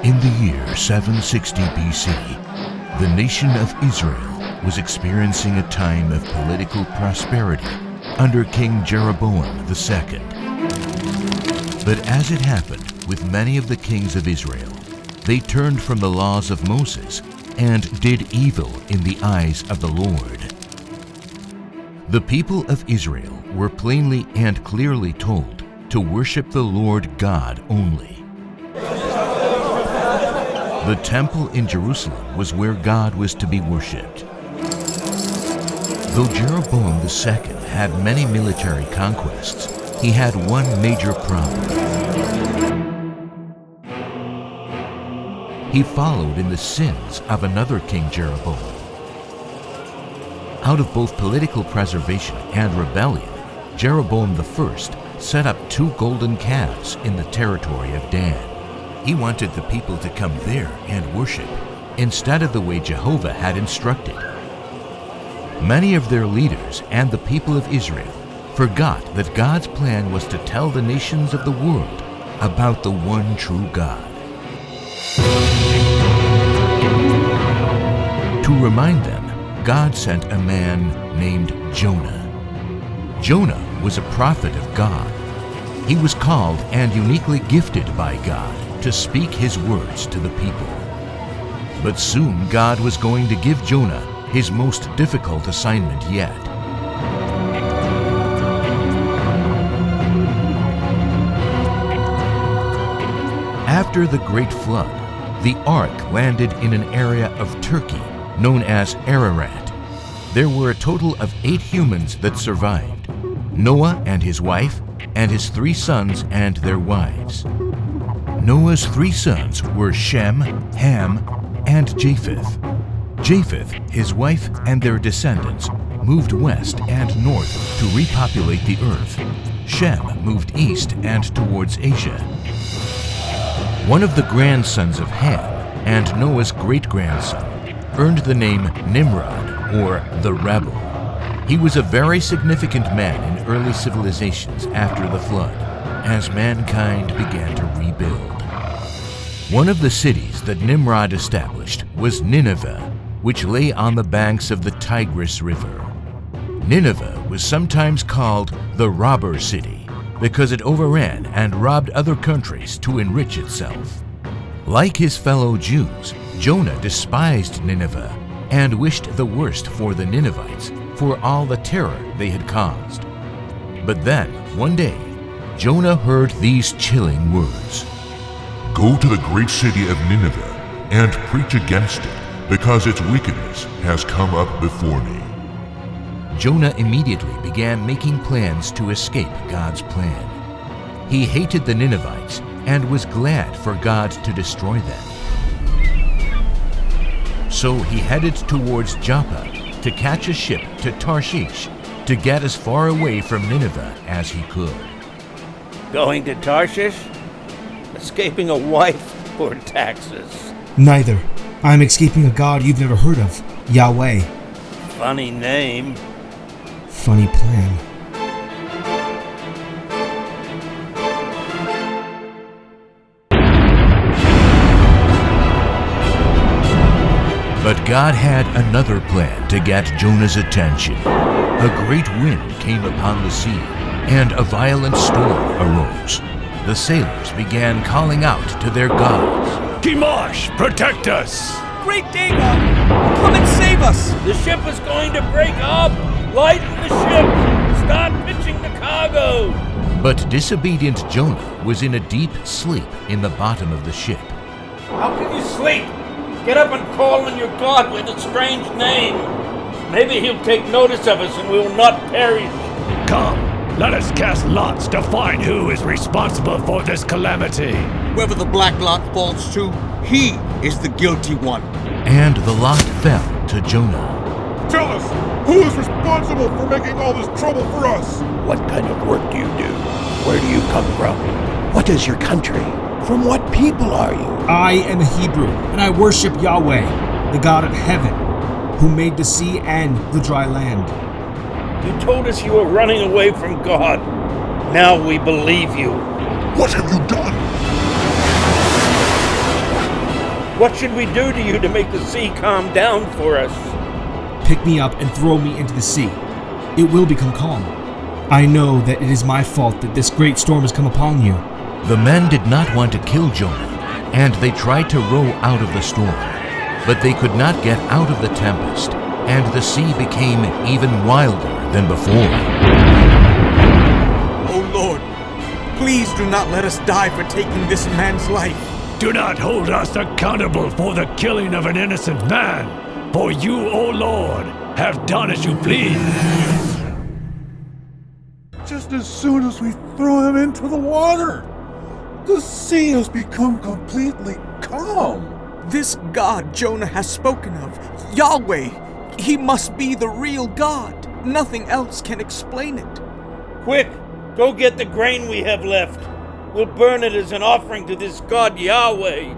In the year 760 BC, the nation of Israel was experiencing a time of political prosperity under King Jeroboam II. But as it happened with many of the kings of Israel, they turned from the laws of Moses and did evil in the eyes of the Lord. The people of Israel were plainly and clearly told to worship the Lord God only. The temple in Jerusalem was where God was to be worshipped. Though Jeroboam II had many military conquests, he had one major problem. He followed in the sins of another King Jeroboam. Out of both political preservation and rebellion, Jeroboam I set up 2 golden calves in the territory of Dan. He wanted the people to come there and worship, instead of the way Jehovah had instructed. Many of their leaders and the people of Israel forgot that God's plan was to tell the nations of the world about the one true God. To remind them, God sent a man named Jonah. Jonah was a prophet of God. He was called and uniquely gifted by God to speak his words to the people. But soon God was going to give Jonah his most difficult assignment yet. After the Great Flood, the ark landed in an area of Turkey known as Ararat. There were a total of 8 humans that survived: Noah and his wife, and his 3 sons and their wives. Noah's 3 sons were Shem, Ham, and Japheth. Japheth, his wife, and their descendants moved west and north to repopulate the earth. Shem moved east and towards Asia. One of the grandsons of Ham, and Noah's great-grandson, earned the name Nimrod, or the Rebel. He was a very significant man in early civilizations after the flood, as mankind began to rebuild. One of the cities that Nimrod established was Nineveh, which lay on the banks of the Tigris River. Nineveh was sometimes called the Robber City because it overran and robbed other countries to enrich itself. Like his fellow Jews, Jonah despised Nineveh and wished the worst for the Ninevites for all the terror they had caused. But then, one day, Jonah heard these chilling words. "Go to the great city of Nineveh and preach against it, because its wickedness has come up before me." Jonah immediately began making plans to escape God's plan. He hated the Ninevites and was glad for God to destroy them. So he headed towards Joppa to catch a ship to Tarshish to get as far away from Nineveh as he could. Going to Tarshish? Escaping a wife or taxes? Neither. I'm escaping a god you've never heard of, Yahweh. Funny name. Funny plan. But God had another plan to get Jonah's attention. A great wind came upon the sea, and a violent storm arose. The sailors began calling out to their gods. Kimash, protect us! Great Dagon, come and save us! The ship is going to break up! Lighten the ship! Start pitching the cargo! But disobedient Jonah was in a deep sleep in the bottom of the ship. How can you sleep? Get up and call on your God with a strange name. Maybe he'll take notice of us and we will not perish. Come, let us cast lots to find who is responsible for this calamity. Whoever the black lot falls to, he is the guilty one. And the lot fell to Jonah. Tell us, who is responsible for making all this trouble for us? What kind of work do you do? Where do you come from? What is your country? From what people are you? I am a Hebrew, and I worship Yahweh, the God of heaven, who made the sea and the dry land. You told us you were running away from God. Now we believe you. What have you done? What should we do to you to make the sea calm down for us? Pick me up and throw me into the sea. It will become calm. I know that it is my fault that this great storm has come upon you. The men did not want to kill Jonah, and they tried to row out of the storm. But they could not get out of the tempest, and the sea became even wilder than before. Oh Lord, please do not let us die for taking this man's life. Do not hold us accountable for the killing of an innocent man, for you, O Lord, have done as you please. Just as soon as we throw him into the water, the sea has become completely calm. This God Jonah has spoken of, Yahweh, he must be the real God. Nothing else can explain it. Quick, go get the grain we have left. We'll burn it as an offering to this God Yahweh.